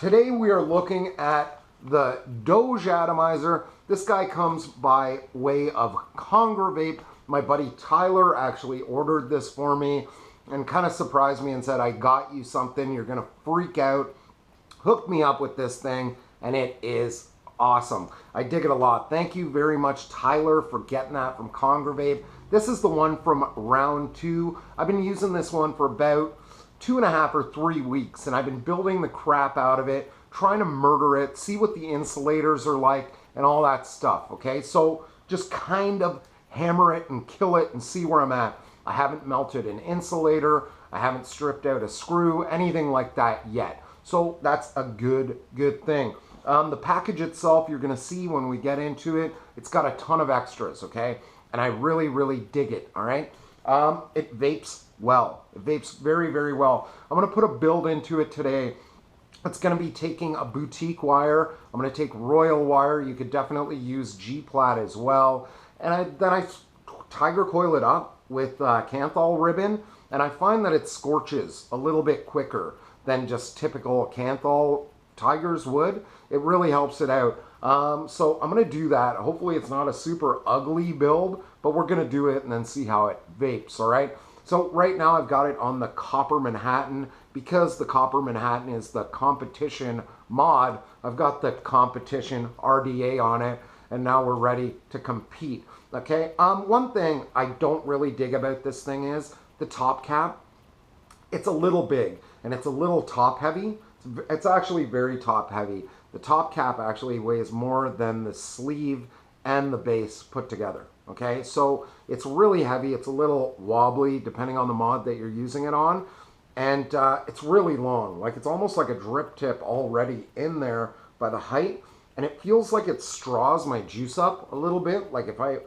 Today we are looking at the Doge Atomizer. This guy comes by way of Congrevape. My buddy Tyler actually ordered this for me and kind of surprised me and said, I got you something, you're gonna freak out. Hooked me up with this thing and it is awesome. I dig it a lot. Thank you very much, Tyler, for getting that from Congrevape. This is the one from round 2. I've been using this one for about 2.5 or 3 weeks, and I've been building the crap out of it, trying to murder it, see what the insulators are like, and all that stuff, okay? So just kind of hammer it and kill it and see where I'm at. I haven't melted an insulator, I haven't stripped out a screw, anything like that yet. So that's a good thing. The package itself, you're gonna see when we get into it, it's got a ton of extras, okay? And I really dig it, all right? It vapes well. It vapes very well. I'm gonna put a build into it today. It's gonna be taking a boutique wire. I'm gonna take royal wire. You could definitely use G-plat as well. And then I tiger coil it up with Kanthal ribbon, and I find that it scorches a little bit quicker than just typical Kanthal tigers would. It really helps it out. So I'm gonna do that. Hopefully it's not a super ugly build, but we're gonna do it and then see how it vapes, all right? So right now I've got it on the Copper Manhattan. Because the Copper Manhattan is the competition mod, I've got the competition RDA on it, and now we're ready to compete, okay? One thing I don't really dig about this thing is the top cap. It's a little big, and it's a little top heavy. It's actually very top heavy. The top cap actually weighs more than the sleeve and the base put together, okay? So it's really heavy. It's a little wobbly depending on the mod that you're using it on. And it's really long. Like, it's almost like a drip tip already in there by the height. And it feels like it straws my juice up a little bit. Like if I,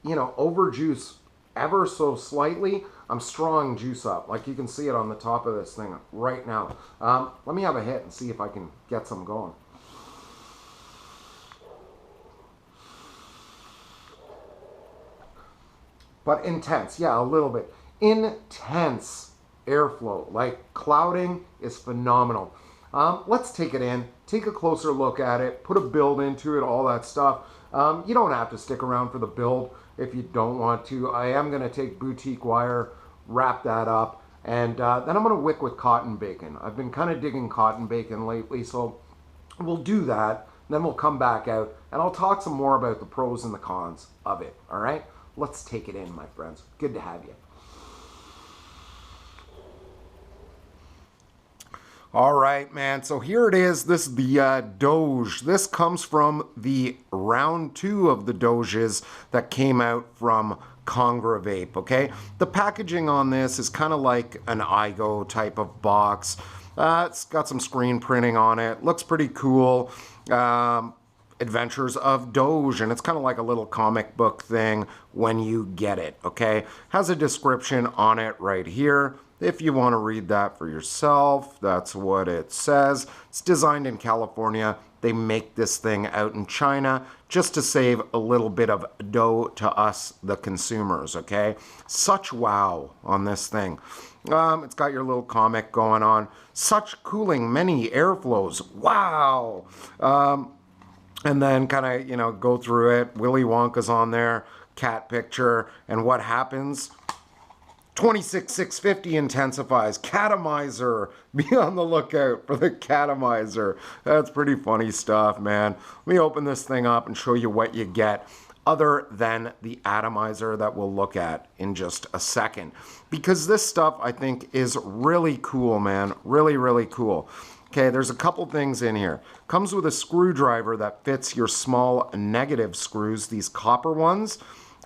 overjuice ever so slightly, I'm strawing juice up. Like you can see it on the top of this thing right now. Let me have a hit and see if I can get some going. But intense, yeah, a little bit. Intense airflow, like clouding is phenomenal. Let's take it in, take a closer look at it, put a build into it, all that stuff. You don't have to stick around for the build if you don't want to. I am gonna take boutique wire, wrap that up, and then I'm gonna wick with cotton bacon. I've been kind of digging cotton bacon lately, so we'll do that, then we'll come back out, and I'll talk some more about the pros and the cons of it, all right? Let's take it in, my friends. Good to have you. All right, man, so here it is. This is the Doge. This comes from the round 2 of the Doges that came out from Congrevape, okay? The packaging on this is kind of like an iGo type of box. It's got some screen printing on it. Looks pretty cool. Adventures of Doge, and it's kind of like a little comic book thing when you get it, okay? Has a description on it right here. If you want to read that for yourself, that's what it says. It's designed in California. They make this thing out in China just to save a little bit of dough to us, the consumers, okay? Such wow on this thing. It's got your little comic going on. Such cooling, many airflows. Wow. And then kind of, go through it. Willy Wonka's on there, cat picture, and what happens? 26650 intensifies. Atomizer. Be on the lookout for the Atomizer. That's pretty funny stuff, man. Let me open this thing up and show you what you get other than the Atomizer that we'll look at in just a second. Because this stuff, I think, is really cool, man. Really cool. Okay, there's a couple things in here. Comes with a screwdriver that fits your small negative screws, these copper ones,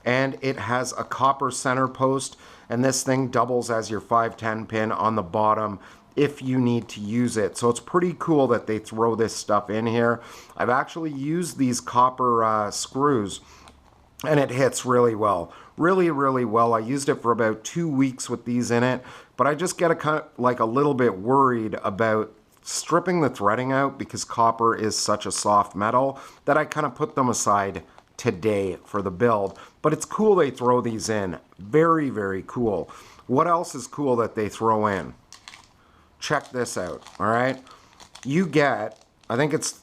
and it has a copper center post, and this thing doubles as your 510 pin on the bottom if you need to use it. So it's pretty cool that they throw this stuff in here. I've actually used these copper screws, and it hits really well. Really well. I used it for about 2 weeks with these in it, but I just get a little bit worried about stripping the threading out because copper is such a soft metal that I kind of put them aside today for the build. But it's cool they throw these in. Very cool. What else is cool that they throw in? Check this out, all right? you get, I think it's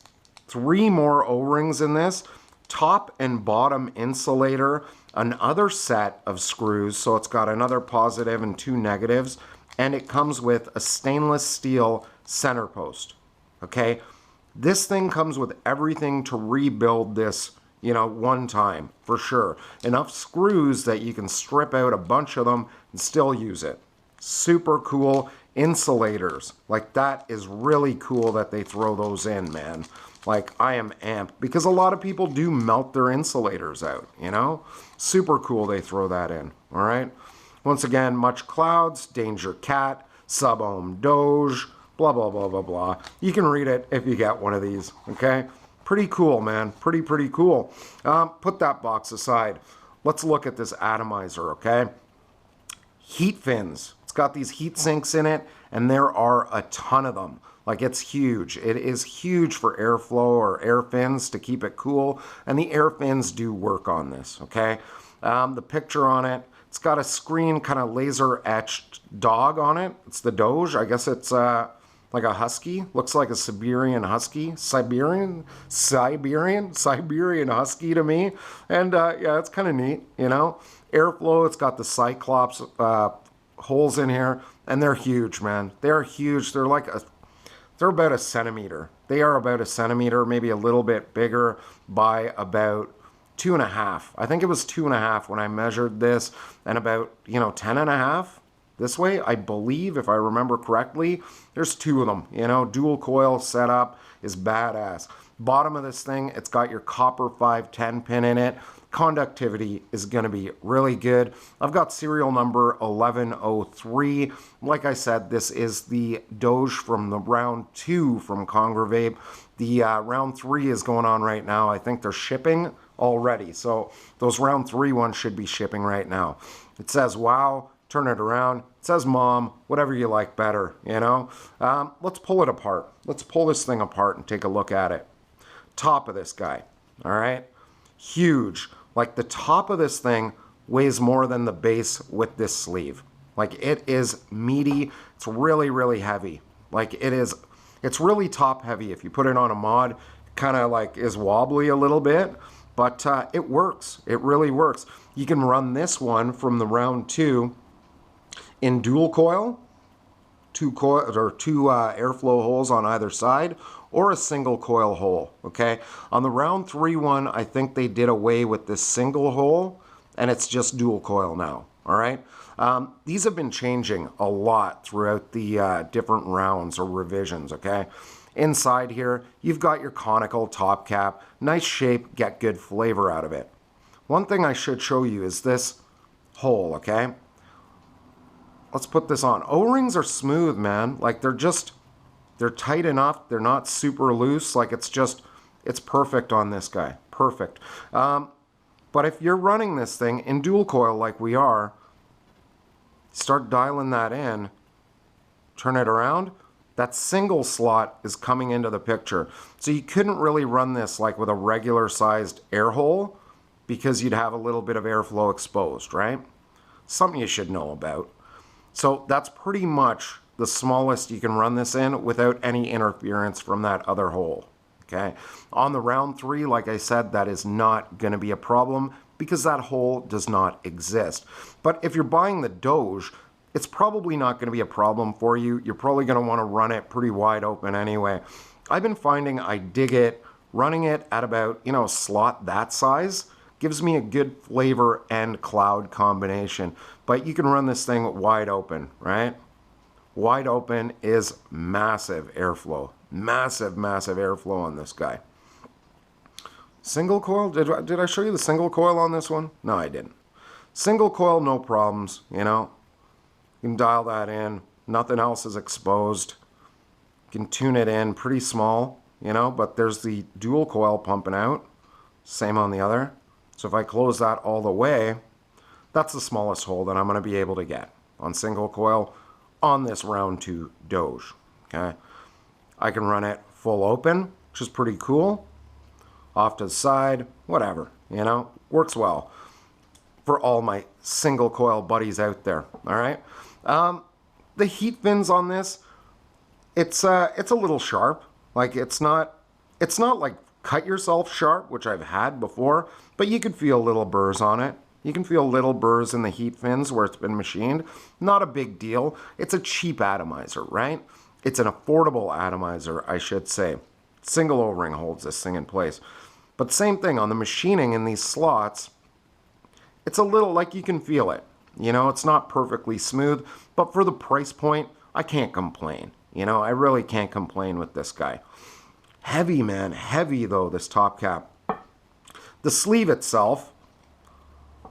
3 more O-rings in this, top and bottom insulator, another set of screws, so it's got another positive and 2 negatives, and it comes with a stainless steel center post, okay? This thing comes with everything to rebuild this, you know, one time, for sure. Enough screws that you can strip out a bunch of them and still use it. Super cool. Insulators, like that is really cool that they throw those in, man. Like, I am amped because a lot of people do melt their insulators out, you know? Super cool they throw that in, all right? Once again, much clouds, danger cat, sub-ohm Doge, blah, blah, blah, blah, blah. You can read it if you get one of these, okay? Pretty cool, man. Pretty cool. Put that box aside. Let's look at this atomizer, okay? Heat fins. It's got these heat sinks in it, and there are a ton of them. Like, it's huge. It is huge for airflow or air fins to keep it cool, and the air fins do work on this, okay? The picture on it, it's got a screen kind of laser etched dog on it. It's the Doge. I guess it's like a husky. Looks like a Siberian husky. Siberian husky to me. And yeah, it's kind of neat, you know. Airflow, it's got the cyclops holes in here, and they're huge, man. They're huge. They're about a centimeter. They are about a centimeter, maybe a little bit bigger by about 2.5. I think it was 2.5 when I measured this, and about, 10.5 this way, I believe, if I remember correctly. There's 2 of them, dual coil setup is badass. Bottom of this thing, it's got your copper 510 pin in it. Conductivity is going to be really good. I've got serial number 1103. Like I said, this is the Doge from the round 2 from Congrevape. The round 3 is going on right now. I think they're shipping already. So those round 3 ones should be shipping right now. It says, wow, turn it around. It says, mom, whatever you like better, Let's pull it apart. Let's pull this thing apart and take a look at it. Top of this guy, all right? Huge. Like, the top of this thing weighs more than the base with this sleeve. Like, it is meaty. It's really, really heavy. Like, it's really top heavy. If you put it on a mod, kind of like is wobbly a little bit, but it works. It really works. You can run this one from the round 2 in dual coil, 2 airflow holes on either side, or a single coil hole, okay? On the round 3 one, I think they did away with this single hole, and it's just dual coil now, all right? These have been changing a lot throughout the different rounds or revisions, okay? Inside here, you've got your conical top cap, nice shape, get good flavor out of it. One thing I should show you is this hole, okay? Let's put this on. O-rings are smooth, man. Like, they're tight enough. They're not super loose. Like, it's perfect on this guy. Perfect. But if you're running this thing in dual coil like we are, start dialing that in, turn it around, that single slot is coming into the picture. So you couldn't really run this like with a regular sized air hole because you'd have a little bit of airflow exposed, right? Something you should know about. So that's pretty much the smallest you can run this in without any interference from that other hole, okay? On the round 3, like I said, that is not going to be a problem because that hole does not exist. But if you're buying the Doge, it's probably not going to be a problem for you. You're probably going to want to run it pretty wide open anyway. I've been finding I dig it. Running it at about, a slot that size gives me a good flavor and cloud combination. But you can run this thing wide open, right? Wide open is massive airflow. Massive, massive airflow on this guy. Single coil? Did I show you the single coil on this one? No, I didn't. Single coil, no problems, You can dial that in. Nothing else is exposed. You can tune it in pretty small, but there's the dual coil pumping out. Same on the other. So if I close that all the way, that's the smallest hole that I'm going to be able to get on single coil on this round 2 Doge, okay? I can run it full open, which is pretty cool. Off to the side, whatever, works well for all my single coil buddies out there, all right? The heat fins on this, it's a little sharp, Like it's not like cut yourself sharp, which I've had before, but you can feel little burrs on it. You can feel little burrs in the heat fins where it's been machined. Not a big deal. It's a cheap atomizer, right? It's an affordable atomizer, I should say. Single O-ring holds this thing in place. But same thing on the machining in these slots, it's a little like you can feel it. You know, it's not perfectly smooth, but for the price point, I can't complain. You know, I really can't complain with this guy. Heavy, man. Heavy, though, this top cap. The sleeve itself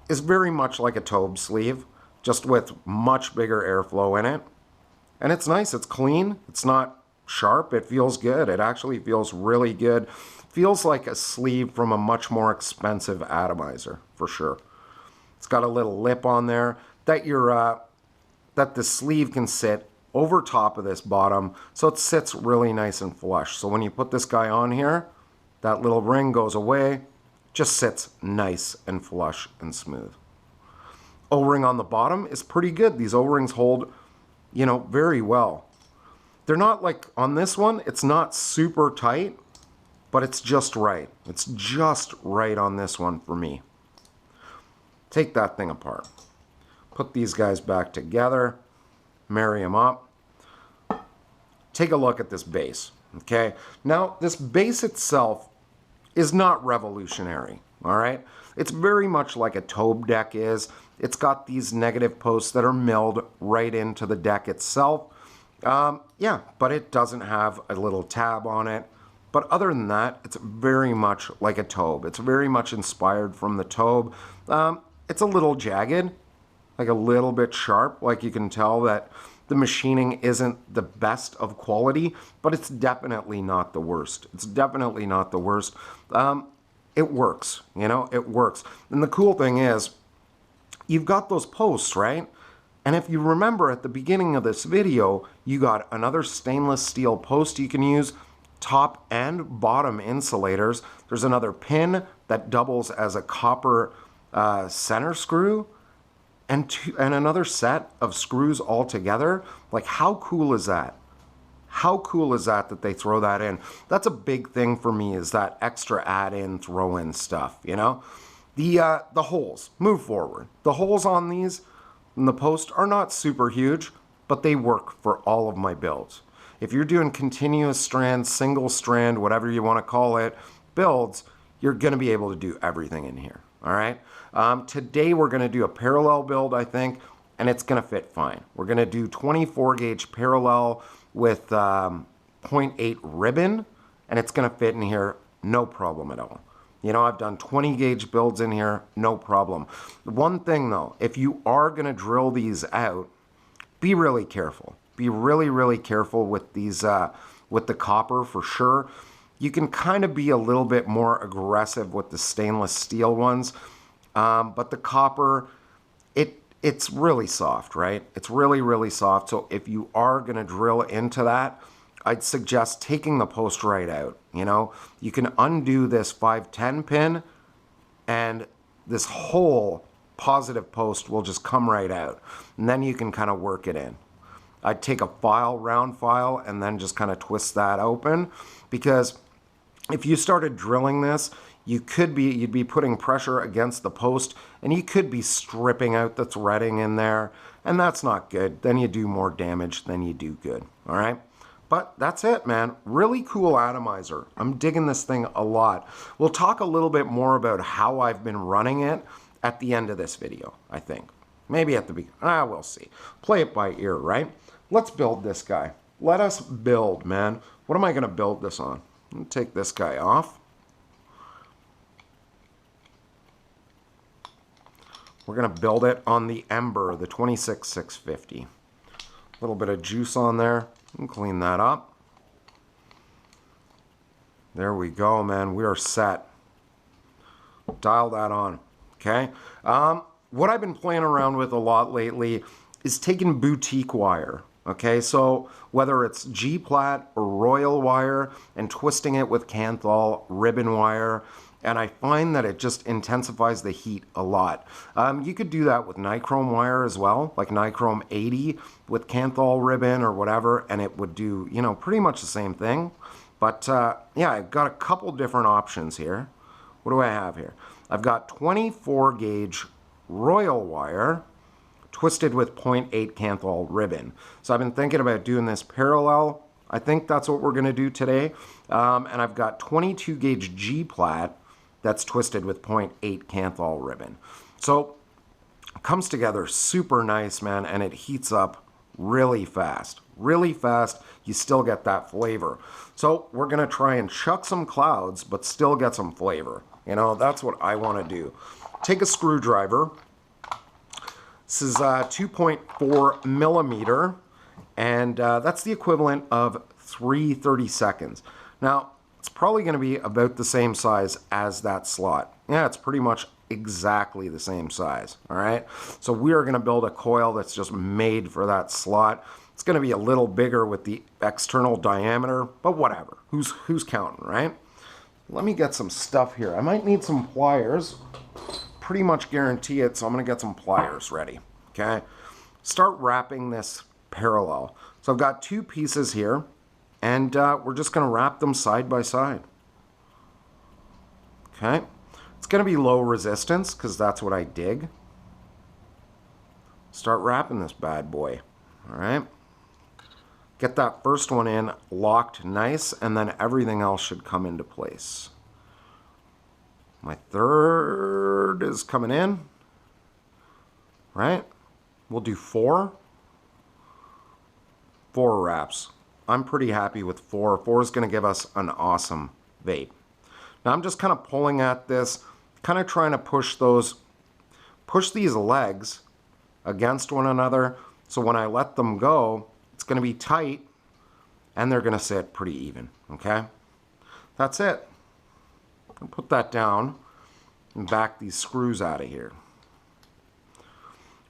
is very much like a Tobe sleeve, just with much bigger airflow in it. And it's nice. It's clean. It's not sharp. It feels good. It actually feels really good. Feels like a sleeve from a much more expensive atomizer, for sure. It's got a little lip on there that that the sleeve can sit over top of this bottom, so it sits really nice and flush. So when you put this guy on here, that little ring goes away, just sits nice and flush and smooth. O-ring on the bottom is pretty good. These O-rings hold, you know, very well. They're not like on this one, it's not super tight, but it's just right. It's just right on this one for me. Take that thing apart. Put these guys back together. Marry them up. Take a look at this base. Okay. Now, this base itself is not revolutionary. All right. It's very much like a Tobe deck is. It's got these negative posts that are milled right into the deck itself. Yeah, but it doesn't have a little tab on it. But other than that, it's very much like a Tobe. It's very much inspired from the Tobe. It's a little jagged, like a little bit sharp. Like you can tell that the machining isn't the best of quality, but it's definitely not the worst. It's definitely not the worst. It works, you know, it works. And the cool thing is, you've got those posts, right? And if you remember at the beginning of this video, you got another stainless steel post you can use, top and bottom insulators. There's another pin that doubles as a copper center screw, and another set of screws all together. Like, how cool is that? How cool is that they throw that in? That's a big thing for me, is that extra add-in, throw-in stuff, you know? The holes, move forward. The holes on these in the post are not super huge, but they work for all of my builds. If you're doing continuous strand, single strand, whatever you want to call it, builds, you're going to be able to do everything in here. All right. Today we're going to do a parallel build, I think, and it's going to fit fine. We're going to do 24 gauge parallel with 0.8 ribbon, and it's going to fit in here, no problem at all. You know, I've done 20 gauge builds in here, no problem. One thing though, if you are going to drill these out, be really careful. Be really, really careful with these, with the copper for sure. You can kind of be a little bit more aggressive with the stainless steel ones, but the copper, it's really soft, right? It's really, really soft. So if you are going to drill into that, I'd suggest taking the post right out. You know, you can undo this 510 pin, and this whole positive post will just come right out, and then you can kind of work it in. I'd take a file, round file, and then just kind of twist that open, because if you started drilling this, you'd be putting pressure against the post, and you could be stripping out the threading in there, and that's not good. Then you do more damage than you do good. All right. But that's it, man. Really cool atomizer. I'm digging this thing a lot. We'll talk a little bit more about how I've been running it at the end of this video, I think. Maybe at the beginning. We'll see. Play it by ear, right? Let's build this guy. Let us build, man. What am I going to build this on? Let me take this guy off. We're going to build it on the Ember, the 26650. A little bit of juice on there. And clean that up. There we go, man. We are set. Dial that on. Okay. What I've been playing around with a lot lately is taking boutique wire. Okay, so whether it's G-plat or royal wire, and twisting it with Kanthal ribbon wire, and I find that it just intensifies the heat a lot. You could do that with nichrome wire as well, like nichrome 80 with Kanthal ribbon or whatever, and it would do, you know, pretty much the same thing. But yeah, I've got a couple different options here. What do I have here? I've got 24 gauge royal wire twisted with 0.8 Kanthal ribbon. So I've been thinking about doing this parallel. I think that's what we're going to do today. And I've got 22 gauge G-plat that's twisted with 0.8 Kanthal ribbon. So it comes together super nice, man, and it heats up really fast. Really fast, you still get that flavor. So we're going to try and chuck some clouds, but still get some flavor. You know, that's what I want to do. Take a screwdriver. This is 2.4 millimeter, and that's the equivalent of 3 seconds. Now, it's probably going to be about the same size as that slot. Yeah, it's pretty much exactly the same size, all right? So we are going to build a coil that's just made for that slot. It's going to be a little bigger with the external diameter, but whatever. Who's counting, right? Let me get some stuff here. I might need some pliers. Pretty much guarantee it, so I'm going to get some pliers ready, okay? Start wrapping this parallel. So I've got two pieces here, and we're just going to wrap them side by side. Okay? It's going to be low resistance, because that's what I dig. Start wrapping this bad boy, all right? Get that first one in locked nice, and then everything else should come into place. My third is coming in, right? We'll do 4 wraps. I'm pretty happy with 4. 4 is going to give us an awesome vape. Now I'm just kind of pulling at this, kind of trying to push these legs against one another, so when I let them go, it's going to be tight, and they're going to sit pretty even, okay? That's it. I'll put that down and back these screws out of here.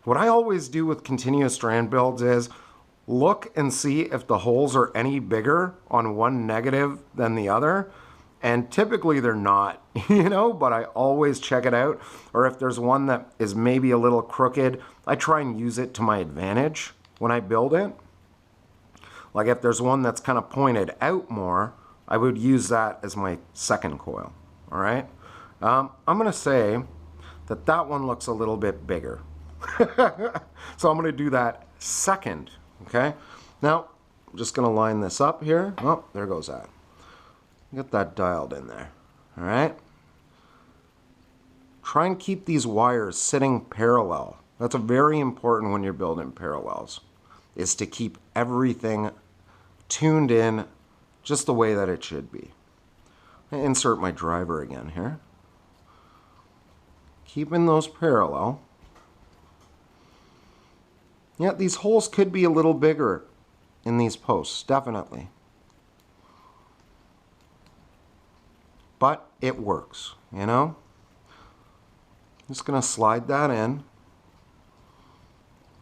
What I always do with continuous strand builds is look and see if the holes are any bigger on one negative than the other. And typically they're not, you know, but I always check it out. Or if there's one that is maybe a little crooked, I try and use it to my advantage when I build it. Like if there's one that's kind of pointed out more, I would use that as my second coil, all right? I'm gonna say that that one looks a little bit bigger. So I'm gonna do that second, okay? Now, I'm just gonna line this up here. Oh, there goes that. Get that dialed in there, all right? Try and keep these wires sitting parallel. That's very important when you're building parallels, is to keep everything tuned in just the way that it should be. I insert my driver again here. Keeping those parallel. Yeah, these holes could be a little bigger in these posts, definitely. But it works, you know? Just gonna slide that in.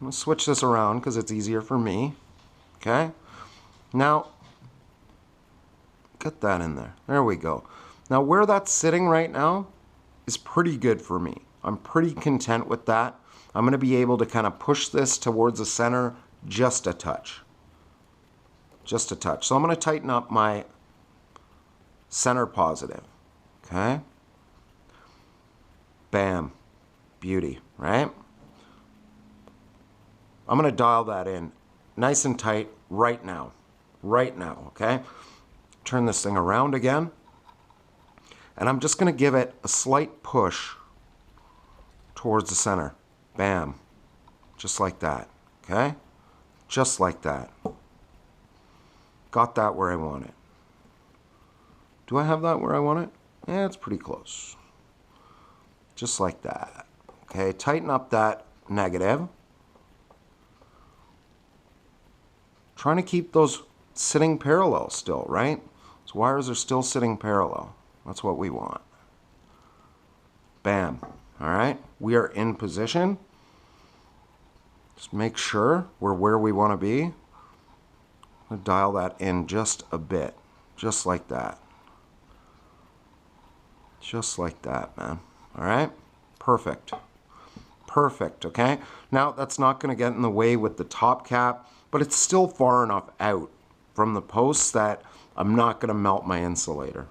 I'm gonna switch this around because it's easier for me. Okay? Now, get that in there. There we go. Now, where that's sitting right now is pretty good for me. I'm pretty content with that. I'm gonna be able to kind of push this towards the center just a touch. Just a touch. So I'm gonna tighten up my center positive. Okay? Bam. Beauty, right? I'm gonna dial that in nice and tight right now. Right now, okay? Turn this thing around again. And I'm just gonna give it a slight push towards the center. Bam. Just like that, okay? Just like that. Got that where I want it. Do I have that where I want it? Yeah, it's pretty close. Just like that. Okay, tighten up that negative. Trying to keep those sitting parallel still, right? Those wires are still sitting parallel. That's what we want. Bam. All right, we are in position. Just make sure we're where we want to be. I'm gonna dial that in just a bit, just like that. Just like that, man. All right, perfect. Perfect, okay? Now, that's not gonna get in the way with the top cap, but it's still far enough out from the posts that I'm not going to melt my insulator.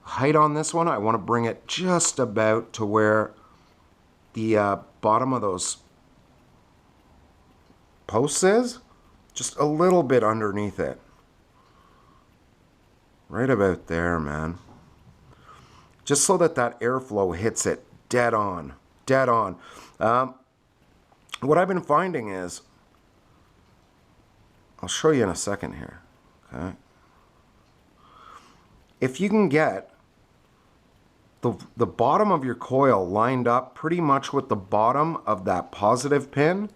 Height on this one, I want to bring it just about to where the bottom of those posts is. Just a little bit underneath it. Right about there, man. Just so that that airflow hits it dead on. Dead on. What I've been finding is, I'll show you in a second here. Okay. If you can get the bottom of your coil lined up pretty much with the bottom of that positive pin,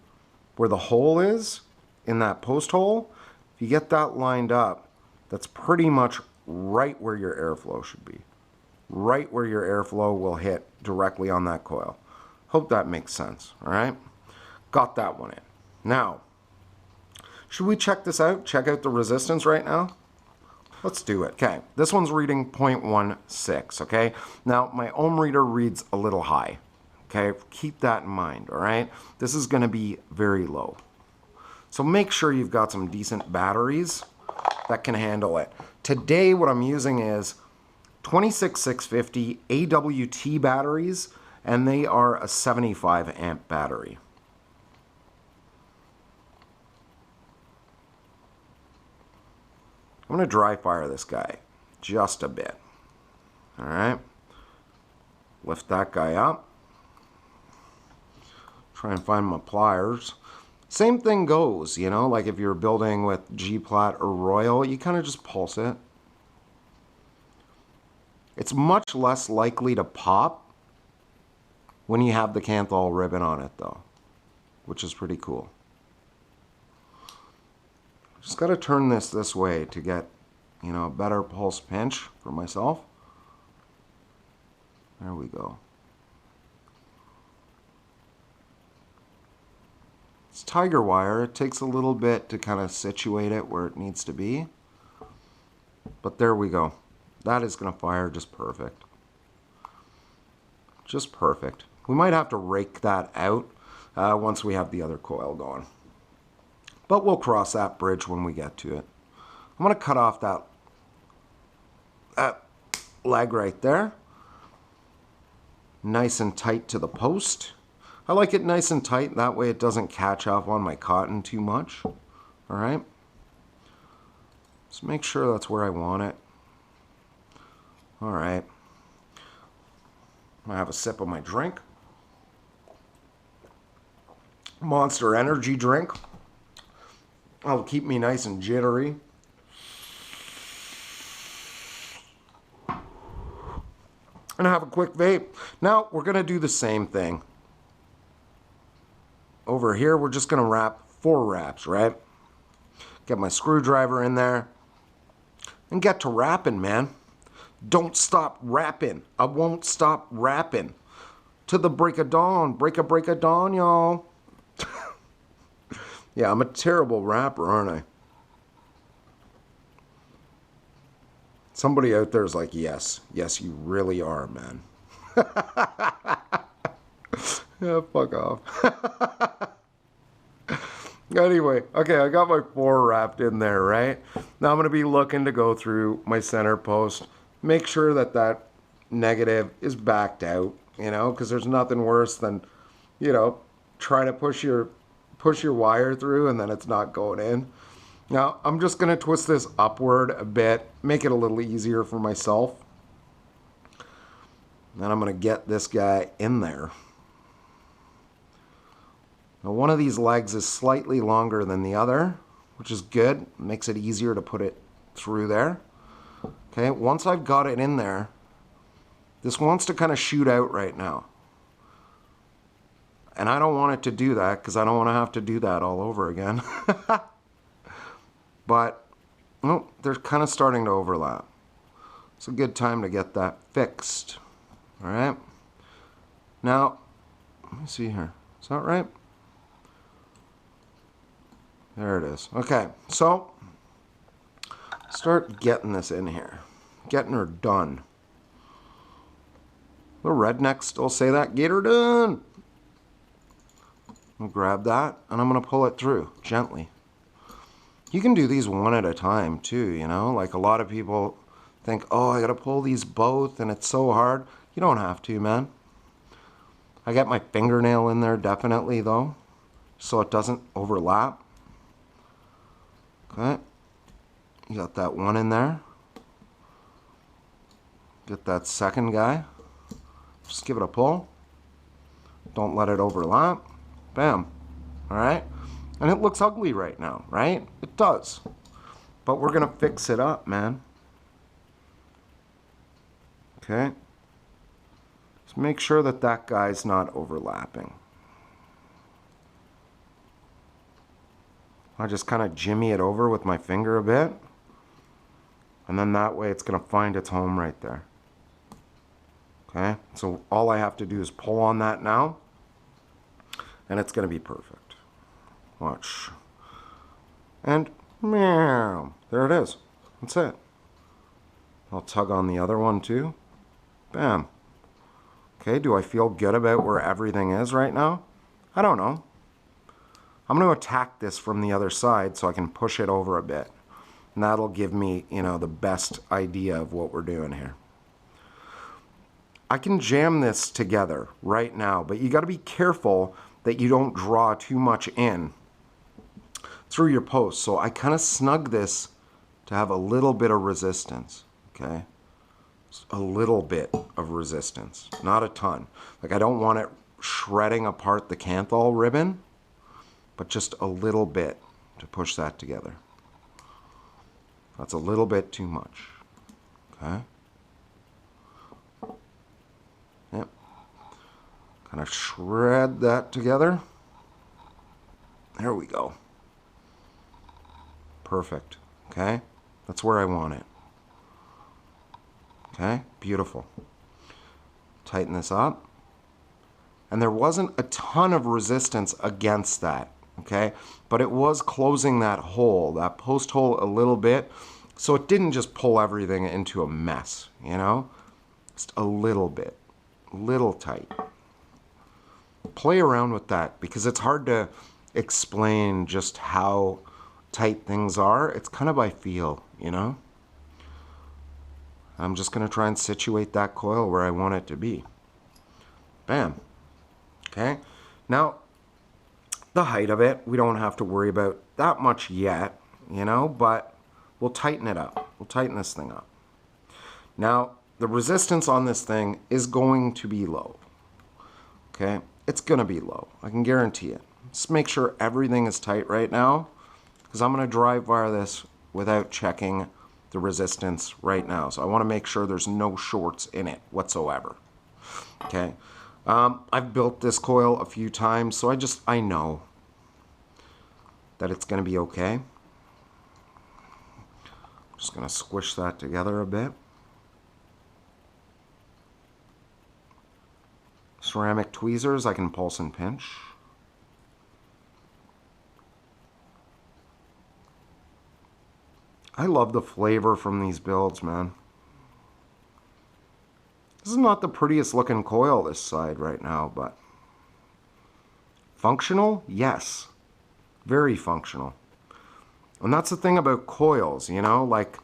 where the hole is, in that post hole, if you get that lined up, that's pretty much right where your airflow should be. Right where your airflow will hit directly on that coil. Hope that makes sense, all right? Got that one in. Now, should we check this out? Check out the resistance right now? Let's do it. Okay, this one's reading 0.16, okay? Now, my ohm reader reads a little high, okay? Keep that in mind, all right? This is gonna be very low. So make sure you've got some decent batteries that can handle it. Today, what I'm using is 26650 AWT batteries, and they are a 75 amp battery. I'm gonna dry fire this guy just a bit. All right, lift that guy up. Try and find my pliers. Same thing goes, you know, like if you're building with G-Plat or Royal, you kind of just pulse it. It's much less likely to pop when you have the Kanthal ribbon on it though, which is pretty cool. Just got to turn this way to get, you know, a better pulse pinch for myself. There we go. It's tiger wire. It takes a little bit to kind of situate it where it needs to be. But there we go. That is going to fire just perfect. Just perfect. We might have to rake that out once we have the other coil going. But we'll cross that bridge when we get to it. I'm going to cut off that leg right there. Nice and tight to the post. I like it nice and tight, that way it doesn't catch up on my cotton too much. Alright? Just make sure that's where I want it. Alright. I'm going to have a sip of my drink. Monster Energy drink. That'll keep me nice and jittery. And have a quick vape. Now, we're going to do the same thing. Over here, we're just going to wrap 4 wraps, right? Get my screwdriver in there. And get to wrapping, man. Don't stop wrapping. I won't stop wrapping. To the break of dawn. Break of dawn, y'all. Yeah, I'm a terrible rapper, aren't I? Somebody out there is like, yes. Yes, you really are, man. Yeah, fuck off. Anyway, okay, I got my 4 wrapped in there, right? Now I'm going to be looking to go through my center post. Make sure that that negative is backed out, you know, because there's nothing worse than, you know, trying to push your wire through and then it's not going in. Now, I'm just going to twist this upward a bit, make it a little easier for myself. Then I'm going to get this guy in there. Now, one of these legs is slightly longer than the other, which is good. Makes it easier to put it through there. Okay, once I've got it in there, this wants to kind of shoot out right now. And I don't want it to do that because I don't want to have to do that all over again. But, oh, they're kind of starting to overlap. It's a good time to get that fixed. All right. Now, let me see here. Is that right? There it is. Okay, so start getting this in here. Getting her done. The rednecks still say that. Get her done. I'll grab that and I'm going to pull it through gently. You can do these one at a time too, you know? Like a lot of people think, oh, I gotta pull these both and it's so hard. You don't have to, man. I got my fingernail in there definitely though, so it doesn't overlap. Okay. You got that one in there. Get that second guy. Just give it a pull. Don't let it overlap. Bam. All right. And it looks ugly right now, right? It does. But we're going to fix it up, man. Okay. Just make sure that that guy's not overlapping. I just kind of jimmy it over with my finger a bit. And then that way it's going to find its home right there. Okay. So all I have to do is pull on that now. And it's going to be perfect. Watch. And meow. There it is. That's it. I'll tug on the other one too. Bam. Okay, do I feel good about where everything is right now? I don't know. I'm going to attack this from the other side so I can push it over a bit. And that'll give me, you know, the best idea of what we're doing here. I can jam this together right now, but you got to be careful that you don't draw too much in through your post. So I kind of snug this to have a little bit of resistance, okay? Just a little bit of resistance, not a ton. Like I don't want it shredding apart the Kanthal ribbon, but just a little bit to push that together. That's a little bit too much, okay? Yep. Kind of shred that together. There we go. Perfect. Okay? That's where I want it. Okay? Beautiful. Tighten this up. And there wasn't a ton of resistance against that. Okay? But it was closing that hole, that post hole a little bit. So it didn't just pull everything into a mess, you know? Just a little bit. A little tight. Play around with that because it's hard to explain just how tight things are. It's kind of by feel, you know? I'm just going to try and situate that coil where I want it to be. Bam. Okay. Now, the height of it, we don't have to worry about that much yet, you know, but we'll tighten it up. We'll tighten this thing up. Now, the resistance on this thing is going to be low. Okay? It's going to be low. I can guarantee it. Just make sure everything is tight right now, because I'm going to drive wire this without checking the resistance right now. So I want to make sure there's no shorts in it whatsoever. Okay. I've built this coil a few times, so I know that it's going to be okay. Just going to squish that together a bit. Ceramic tweezers, I can pulse and pinch. I love the flavor from these builds, man. This is not the prettiest looking coil this side right now, but functional? Yes. Very functional. And that's the thing about coils, you know, like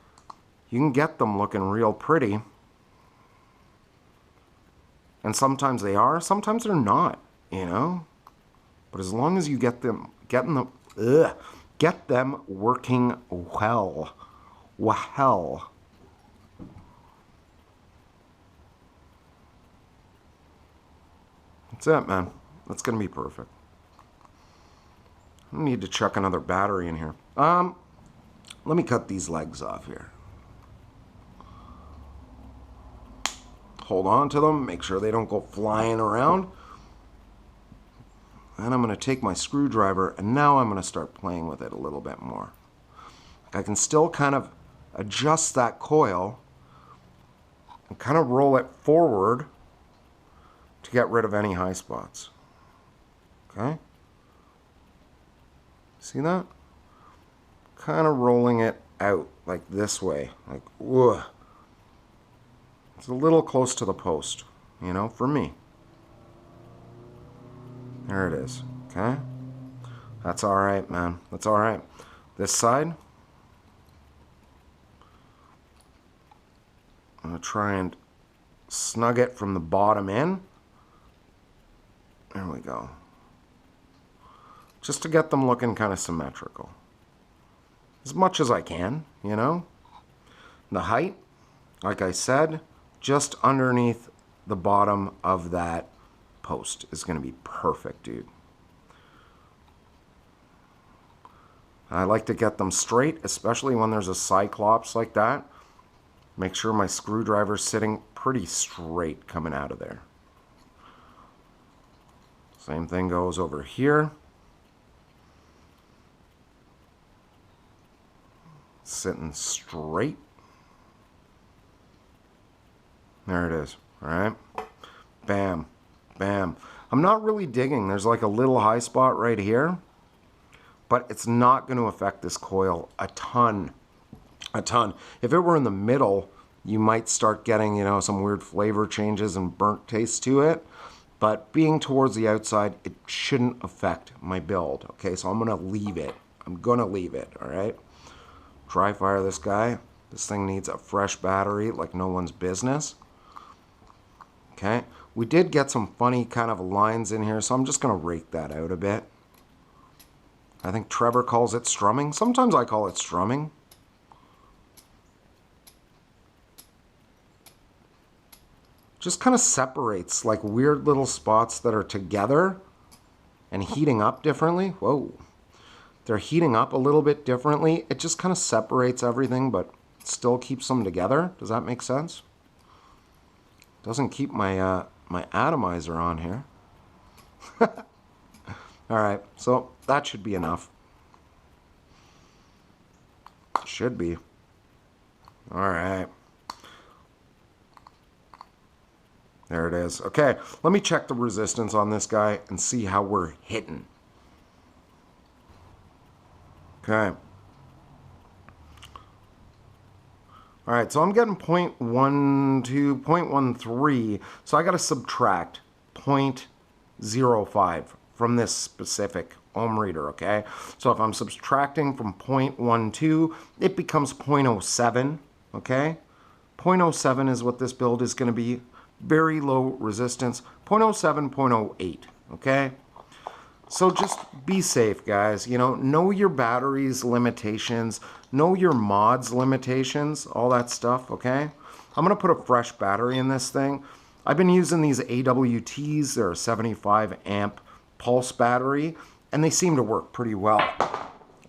you can get them looking real pretty. And sometimes they are, sometimes they're not, you know. But as long as you get them working well. Well. That's it, man. That's gonna be perfect. I need to chuck another battery in here. Let me cut these legs off here. Hold on to them, make sure they don't go flying around. And I'm going to take my screwdriver and now I'm going to start playing with it a little bit more. I can still kind of adjust that coil and kind of roll it forward to get rid of any high spots. Okay? See that? Kind of rolling it out like this way. Like, ugh. It's a little close to the post, you know, for me. There it is, okay? That's all right, man. That's all right. This side. I'm going to try and snug it from the bottom in. There we go. Just to get them looking kind of symmetrical. As much as I can, you know. The height, like I said, just underneath the bottom of that post is going to be perfect, dude. I like to get them straight, especially when there's a cyclops like that. Make sure my screwdriver's sitting pretty straight coming out of there. Same thing goes over here. Sitting straight. There it is. All right. Bam. Bam. I'm not really digging. There's like a little high spot right here. But it's not going to affect this coil a ton. A ton. If it were in the middle, you might start getting, you know, some weird flavor changes and burnt taste to it. But being towards the outside, it shouldn't affect my build. Okay, so I'm going to leave it. I'm going to leave it, all right? Dry fire this guy. This thing needs a fresh battery like no one's business. Okay, we did get some funny kind of lines in here, so I'm just going to rake that out a bit. I think Trevor calls it strumming. Sometimes I call it strumming. Just kind of separates like weird little spots that are together and heating up differently. Whoa. They're heating up a little bit differently. It just kind of separates everything, but still keeps them together. Does that make sense? Doesn't keep my my atomizer on here. All right, so that should be enough. Should be. All right. There it is. Okay, let me check the resistance on this guy and see how we're hitting. Okay. All right, so I'm getting 0.12, 0.13, so I got to subtract 0.05 from this specific ohm reader, okay? So if I'm subtracting from 0.12, it becomes 0.07, okay? 0.07 is what this build is going to be. Very low resistance, 0.07, 0.08, okay? So just be safe, guys. You know your battery's limitations, know your mod's limitations, all that stuff, okay? I'm going to put a fresh battery in this thing. I've been using these AWTs. They're a 75 amp pulse battery, and they seem to work pretty well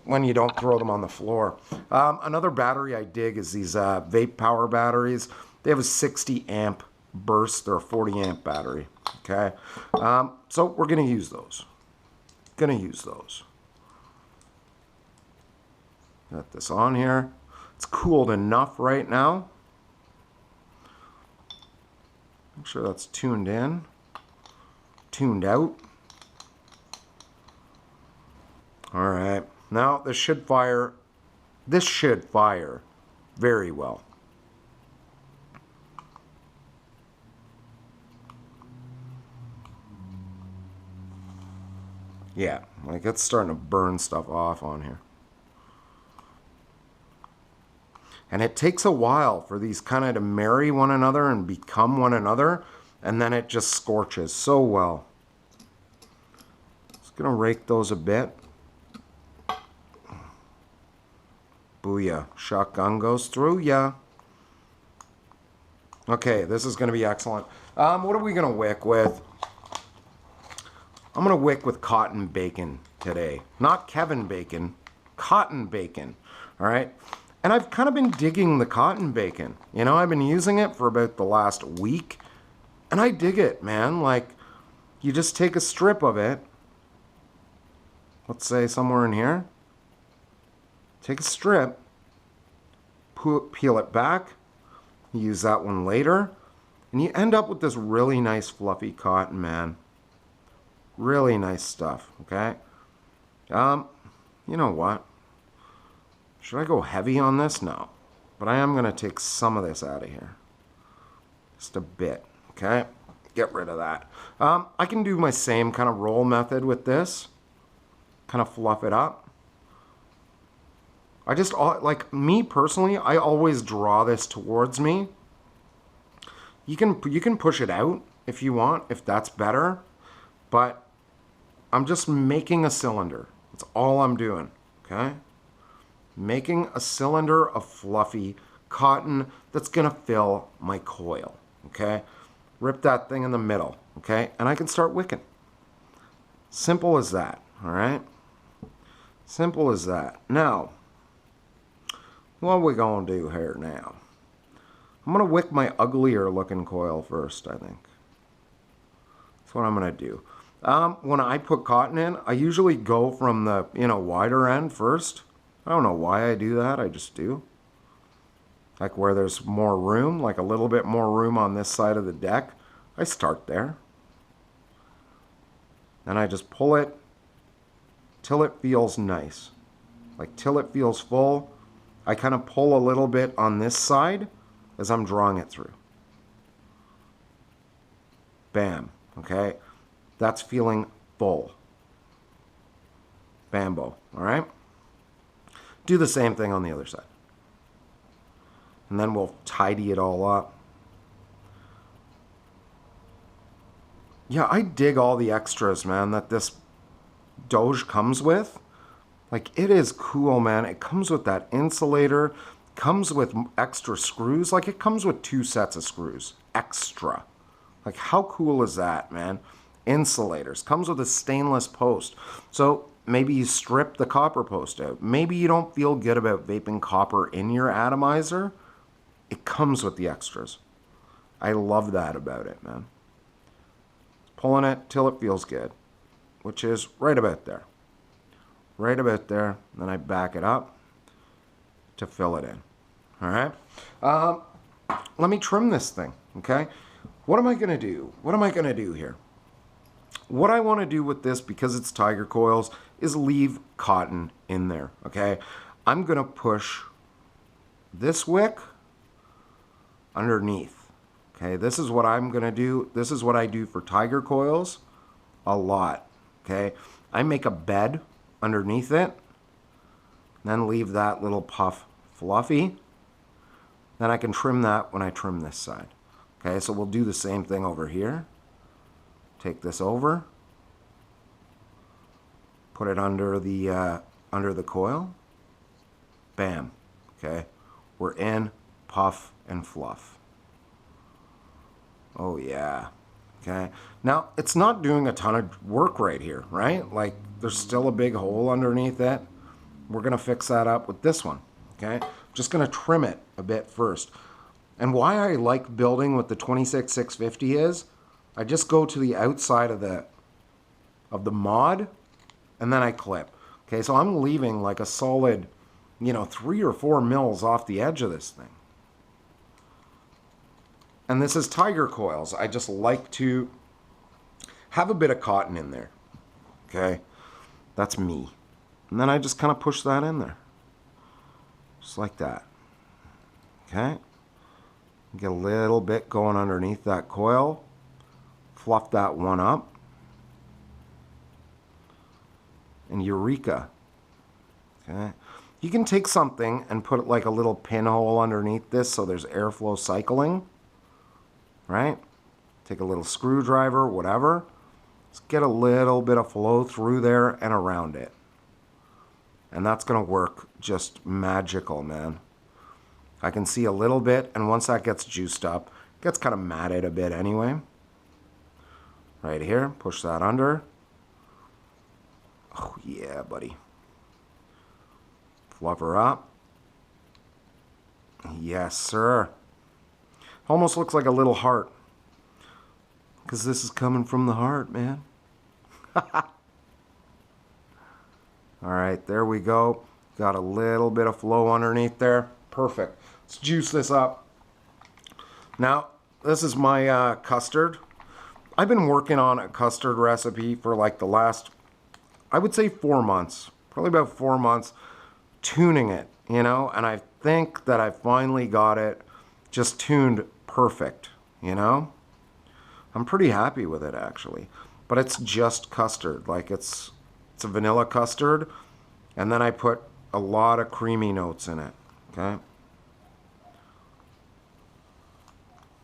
when you don't throw them on the floor. Another battery I dig is these vape power batteries. They have a 60 amp burst. They're a 40 amp battery, okay? So we're going to use those. Got this on here. It's cooled enough right now. Make sure that's tuned in, tuned out. All right, now this should fire very well. Yeah, like it's starting to burn stuff off on here. And it takes a while for these kind of to marry one another and become one another, and then it just scorches so well. Just gonna rake those a bit. Booyah. Shotgun goes through, yeah. Okay, this is gonna be excellent. What are we gonna wick with? I'm going to wick with cotton bacon today. Not Kevin Bacon, cotton bacon. All right? And I've kind of been digging the cotton bacon. You know, I've been using it for about the last week. And I dig it, man. Like, you just take a strip of it. Let's say somewhere in here. Take a strip. Peel it back. Use that one later. And you end up with this really nice fluffy cotton, man. Really nice stuff, okay? You know what? Should I go heavy on this? No. But I am going to take some of this out of here. Just a bit, okay? Get rid of that. I can do my same kind of roll method with this. Kind of fluff it up. I just, like me personally, I always draw this towards me. You can push it out if you want, if that's better, but I'm just making a cylinder. That's all I'm doing, okay? Making a cylinder of fluffy cotton that's gonna fill my coil, okay? Rip that thing in the middle, okay? And I can start wicking. Simple as that, all right? Simple as that. Now, what are we gonna do here now? I'm gonna wick my uglier looking coil first, I think. That's what I'm gonna do. When I put cotton in, I usually go from the, wider end first. I don't know why I do that, I just do. Like where there's more room, like a little bit more room on this side of the deck, I start there. And I just pull it till it feels nice. Like till it feels full. I kind of pull a little bit on this side as I'm drawing it through. Bam, okay? That's feeling full. Bambo, all right? Do the same thing on the other side. And then we'll tidy it all up. Yeah, I dig all the extras, man, that this Doge comes with. Like, it is cool, man. It comes with that insulator, comes with extra screws. Like, it comes with 2 sets of screws, extra. Like, how cool is that, man? Insulators. Comes with a stainless post. So maybe you strip the copper post out. Maybe you don't feel good about vaping copper in your atomizer. It comes with the extras. I love that about it, man. Pulling it till it feels good, which is right about there. Right about there. Then I back it up to fill it in. All right? Let me trim this thing, okay? What am I going to do? What am I going to do here? What I want to do with this, because it's Tiger Coils, is leave cotton in there, okay? I'm going to push this wick underneath. Okay, this is what I'm going to do. This is what I do for Tiger Coils a lot, okay? I make a bed underneath it, then leave that little puff fluffy. Then I can trim that when I trim this side. Okay, so we'll do the same thing over here. Take this over, put it under the coil. Bam, okay? We're in puff and fluff. Oh yeah, okay. Now, it's not doing a ton of work right here, right? Like, there's still a big hole underneath it. We're gonna fix that up with this one, okay? Just gonna trim it a bit first. And why I like building with the 26650 is, I just go to the outside of the mod, and then I clip. Okay, so I'm leaving like a solid, 3 or 4 mils off the edge of this thing. And this is Tiger Coils. I just like to have a bit of cotton in there. Okay? That's me. And then I just kind of push that in there. Just like that. Okay? Get a little bit going underneath that coil. Fluff that one up. And eureka. Okay? You can take something and put like a little pinhole underneath this so there's airflow cycling. Right? Take a little screwdriver, whatever. Just get a little bit of flow through there and around it. And that's going to work just magical, man. I can see a little bit, and once that gets juiced up, it gets kind of matted a bit anyway. Right here, push that under. Oh yeah, buddy. Fluff her up. Yes, sir. Almost looks like a little heart. Because this is coming from the heart, man. Alright, there we go. Got a little bit of flow underneath there. Perfect. Let's juice this up. Now, this is my custard. I've been working on a custard recipe for like the last, I would say 4 months. Probably about 4 months. Tuning it, and I think that I finally got it just tuned perfect, I'm pretty happy with it actually. But it's just custard. Like it's a vanilla custard, and then I put a lot of creamy notes in it. Okay.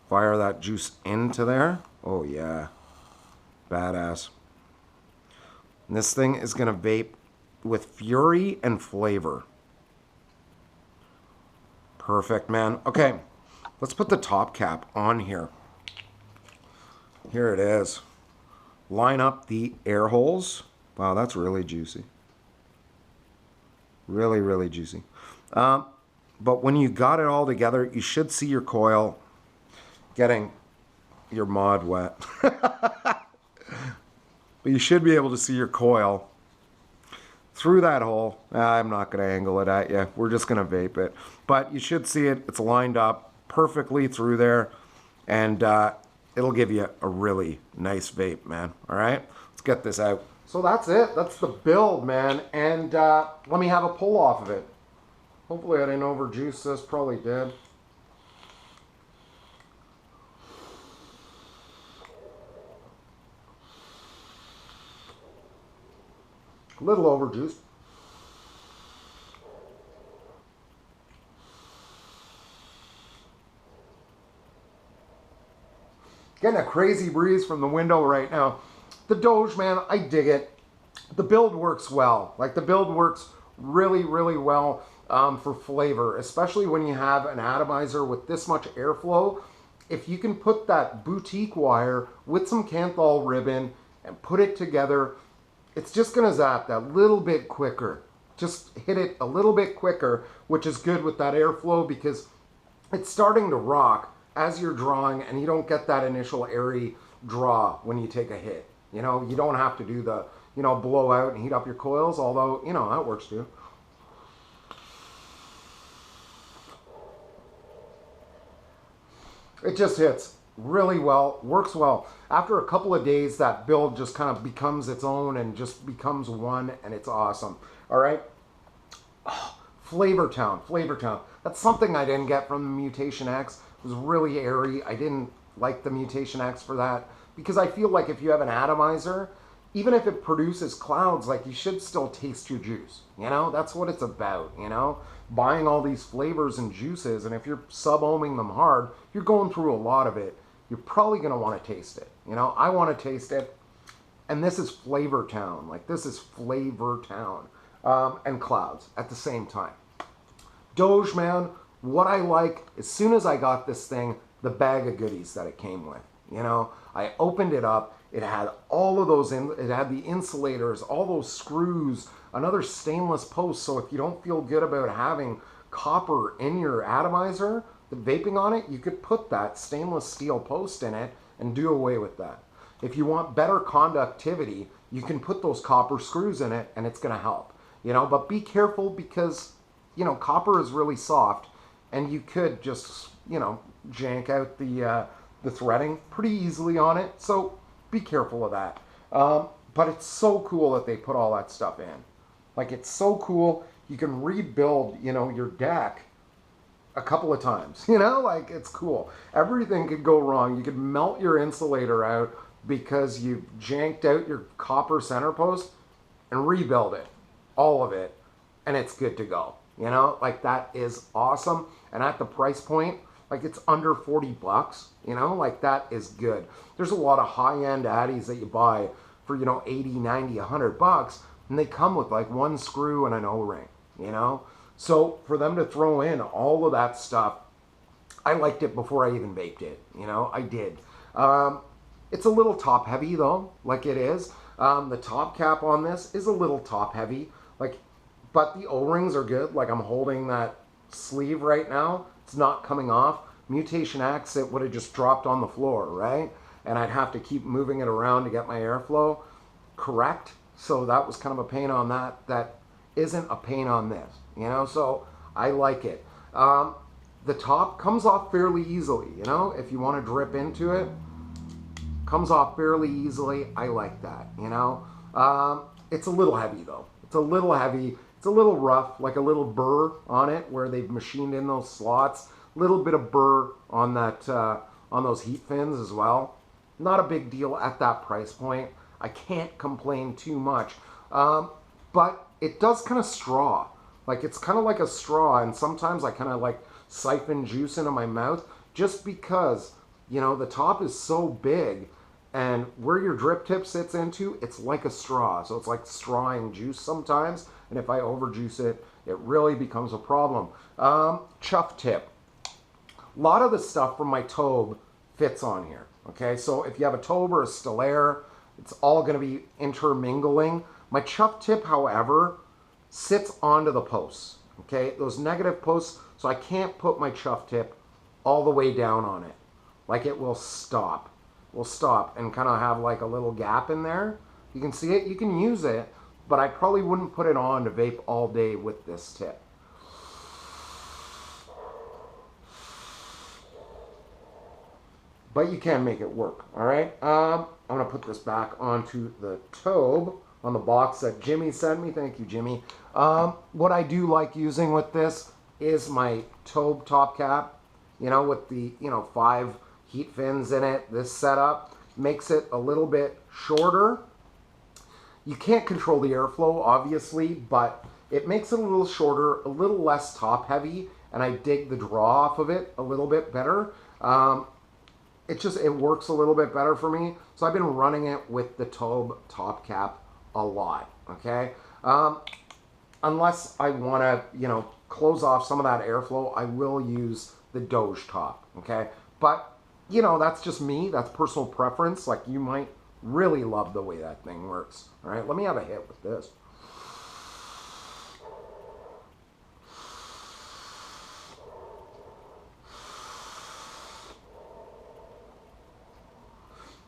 Fire that juice into there. Oh yeah. Badass. And this thing is going to vape with fury and flavor. Perfect, man. Okay. Let's put the top cap on here. Here it is. Line up the air holes. Wow, that's really juicy. Really, really juicy. But when you got it all together, you should see your coil getting your mod wet. But you should be able to see your coil through that hole. I'm not going to angle it at you. We're just going to vape it. But you should see it. It's lined up perfectly through there. And it'll give you a really nice vape, man. All right? Let's get this out. So that's it. That's the build, man. And let me have a pull off of it. Hopefully I didn't overjuice this. Probably did. A little overjuiced. Getting a crazy breeze from the window right now. The Doge, man, I dig it. The build works well. Like, the build works really, really well for flavor, especially when you have an atomizer with this much airflow. If you can put that boutique wire with some Kanthal ribbon and put it together, it's just going to zap that little bit quicker. Just hit it a little bit quicker, which is good with that airflow because it's starting to rock as you're drawing and you don't get that initial airy draw when you take a hit. You know, you don't have to do the, you know, blow out and heat up your coils, although, you know, that works too. It just hits really well, works well. After a couple of days, that build just kind of becomes its own and just becomes one, and it's awesome. All right. Oh, Flavor Town. That's something I didn't get from the Mutation X. It was really airy. I didn't like the Mutation X for that because I feel like if you have an atomizer, even if it produces clouds, like, you should still taste your juice. You know, that's what it's about, you know? Buying all these flavors and juices, and if you're sub-ohming them hard, you're going through a lot of it. You're probably going to want to taste it. You know, I want to taste it. And this is Flavor Town. Like, this is Flavor Town. And clouds at the same time. Doge, man, what I like, as soon as I got this thing, the bag of goodies that it came with. You know, I opened it up. It had all of those, it had the insulators, all those screws, another stainless post. So if you don't feel good about having copper in your atomizer, the vaping on it, you could put that stainless steel post in it and do away with that. If you want better conductivity, you can put those copper screws in it and it's going to help. You know, but be careful because, you know, copper is really soft and you could just, you know, jank out the threading pretty easily on it. So be careful of that. But it's so cool that they put all that stuff in. Like, it's so cool. You can rebuild, you know, your deck a couple of times, you know, like, it's cool. Everything could go wrong. You could melt your insulator out because you janked out your copper center post and rebuild it, all of it, and it's good to go. You know, like, that is awesome. And at the price point, like, it's under 40 bucks, you know, like, that is good. There's a lot of high-end addies that you buy for, you know, 80, 90, 100 bucks, and they come with like one screw and an O-ring, you know? So for them to throw in all of that stuff, I liked it before I even vaped it, you know, I did. It's a little top heavy though, like it is. The top cap on this is a little top heavy, like, but the O-rings are good. Like, I'm holding that sleeve right now. It's not coming off. Mutation X, it would have just dropped on the floor, right? And I'd have to keep moving it around to get my airflow correct. So that was kind of a pain on that. That isn't a pain on this, you know? So I like it. The top comes off fairly easily, you know? If you want to drip into it, comes off fairly easily. I like that, you know? It's a little heavy though. It's a little heavy. It's a little rough, like a little burr on it where they've machined in those slots. Little bit of burr on that, on those heat fins as well. Not a big deal at that price point. I can't complain too much. But it does kind of straw. Like it's kind of like a straw, and sometimes I kind of like siphon juice into my mouth just because, you know, the top is so big and where your drip tip sits into, it's like a straw. So it's like strawing juice sometimes. And if I overjuice it, it really becomes a problem. Chuff tip. A lot of the stuff from my Tobe fits on here. Okay, so if you have a Tobe or a Stellaire, it's all going to be intermingling. My chuff tip, however, sits onto the posts. Okay, those negative posts, so I can't put my chuff tip all the way down on it. Like it will stop. Will stop and kind of have like a little gap in there. You can see it, you can use it, but I probably wouldn't put it on to vape all day with this tip. But you can make it work, all right? I'm gonna put this back onto the Tobe on the box that Jimmy sent me. Thank you, Jimmy. What I do like using with this is my Tobe top cap, you know, with the, you know, 5 heat fins in it. This setup makes it a little bit shorter. You can't control the airflow, obviously, but it makes it a little shorter, a little less top heavy, and I dig the draw off of it a little bit better. It works a little bit better for me. So I've been running it with the Tobe top cap a lot, okay? Unless I want to, you know, close off some of that airflow, I will use the Doge top, okay? But, you know, that's just me. That's personal preference. Like, you might really love the way that thing works, all right? Let me have a hit with this.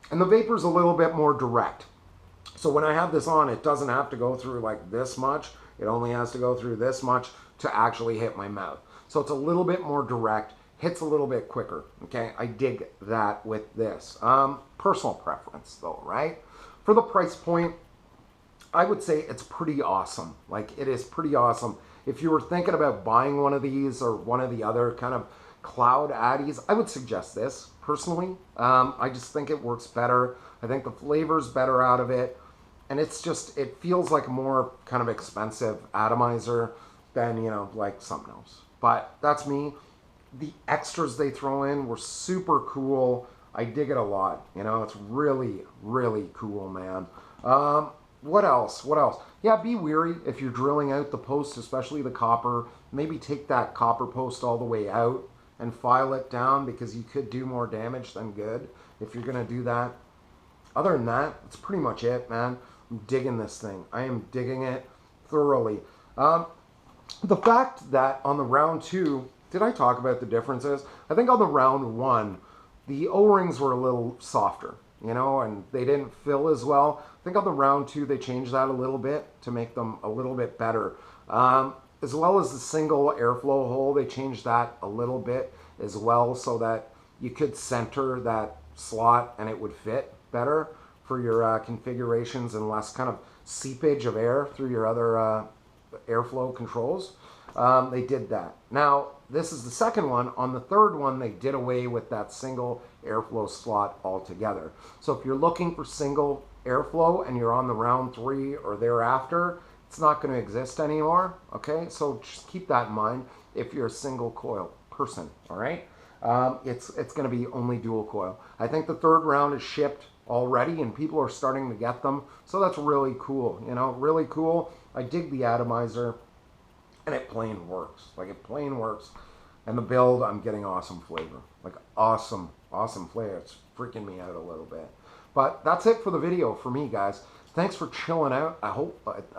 And the vapor's a little bit more direct. So when I have this on, it doesn't have to go through like this much. It only has to go through this much to actually hit my mouth. So it's a little bit more direct, hits a little bit quicker, okay? I dig that with this. Personal preference though, right? For the price point, I would say it's pretty awesome. Like, it is pretty awesome. If you were thinking about buying one of these or one of the other kind of cloud addies, I would suggest this personally. I just think it works better. I think the flavor's better out of it. And it's just, it feels like a more kind of expensive atomizer than, you know, like something else. But that's me. The extras they throw in were super cool. I dig it a lot. You know, it's really, really cool, man. What else? What else? Yeah, be wary if you're drilling out the post, especially the copper. Maybe take that copper post all the way out and file it down, because you could do more damage than good if you're going to do that. Other than that, that's pretty much it, man. I'm digging this thing. I am digging it thoroughly. The fact that on the round 2, did I talk about the differences? I think on the round 1, the O-rings were a little softer, you know, and they didn't fill as well. I think on the round 2, they changed that a little bit to make them a little bit better. As well as the single airflow hole, they changed that a little bit as well so that you could center that slot and it would fit better for your configurations and less kind of seepage of air through your other airflow controls. They did that. Now, this is the second one. On the third one, they did away with that single airflow slot altogether. So if you're looking for single airflow and you're on the round 3 or thereafter, it's not going to exist anymore, okay? So just keep that in mind if you're a single coil person, all right? It's going to be only dual coil. I think the third round is shipped already and people are starting to get them, so that's really cool, you know, really cool. I dig the atomizer, and it plain works. Like, it plain works. And the build, I'm getting awesome flavor. Like, awesome flavor. It's freaking me out a little bit. But that's it for the video for me, guys. Thanks for chilling out. I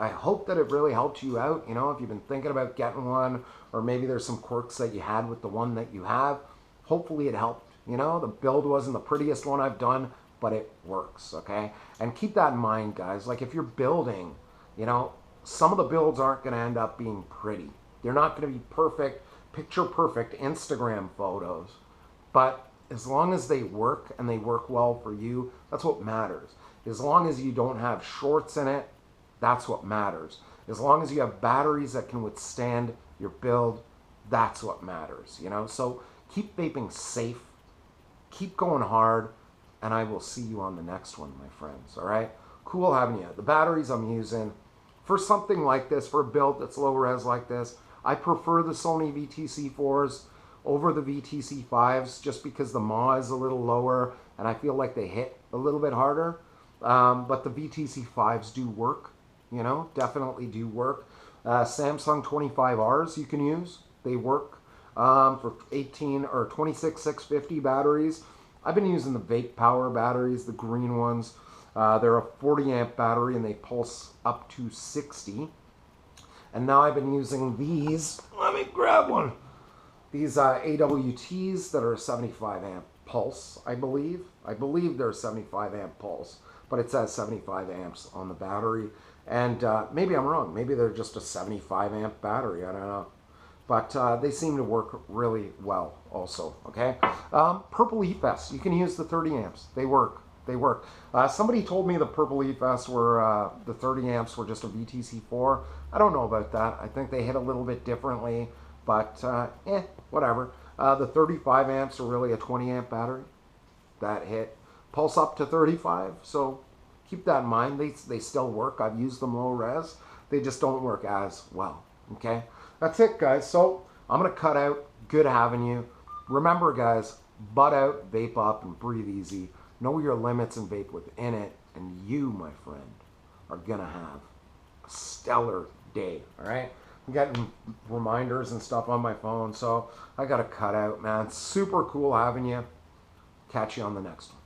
hope that it really helped you out. You know, if you've been thinking about getting one, or maybe there's some quirks that you had with the one that you have, hopefully it helped. You know, the build wasn't the prettiest one I've done, but it works, okay? And keep that in mind, guys. Like, if you're building, you know, some of the builds aren't going to end up being pretty. They're not going to be perfect, picture perfect Instagram photos. But as long as they work and they work well for you, that's what matters. As long as you don't have shorts in it, that's what matters. As long as you have batteries that can withstand your build, that's what matters, you know? So keep vaping safe, keep going hard, and I will see you on the next one, my friends, all right? Cool having you. The batteries I'm using, for something like this, for a build that's low res like this, I prefer the Sony VTC4s over the VTC5s just because the maw is a little lower and I feel like they hit a little bit harder. But the VTC5s do work, you know, definitely do work. Samsung 25Rs you can use. They work for 18 or 26,650 batteries. I've been using the Vape Power batteries, the green ones. They're a 40 amp battery and they pulse up to 60. And now I've been using these. Let me grab one. These AWTs that are a 75 amp pulse, I believe. I believe they're a 75 amp pulse, but it says 75 amps on the battery. And maybe I'm wrong. Maybe they're just a 75 amp battery. I don't know. But they seem to work really well also, okay? Purple Leaf Vests. You can use the 30 amps. They work. They work. Somebody told me the Purple Leaf Vests were, the 30 amps were just a VTC4. I don't know about that. I think they hit a little bit differently, but whatever. The 35 amps are really a 20 amp battery. That hit. Pulse up to 35, so keep that in mind. They still work. I've used them low res. They just don't work as well, okay? That's it, guys. So I'm going to cut out. Good having you. Remember, guys, butt out, vape up, and breathe easy. Know your limits and vape within it. And you, my friend, are going to have a stellar day, all right? I'm getting reminders and stuff on my phone, so I got to cut out, man. Super cool having you. Catch you on the next one.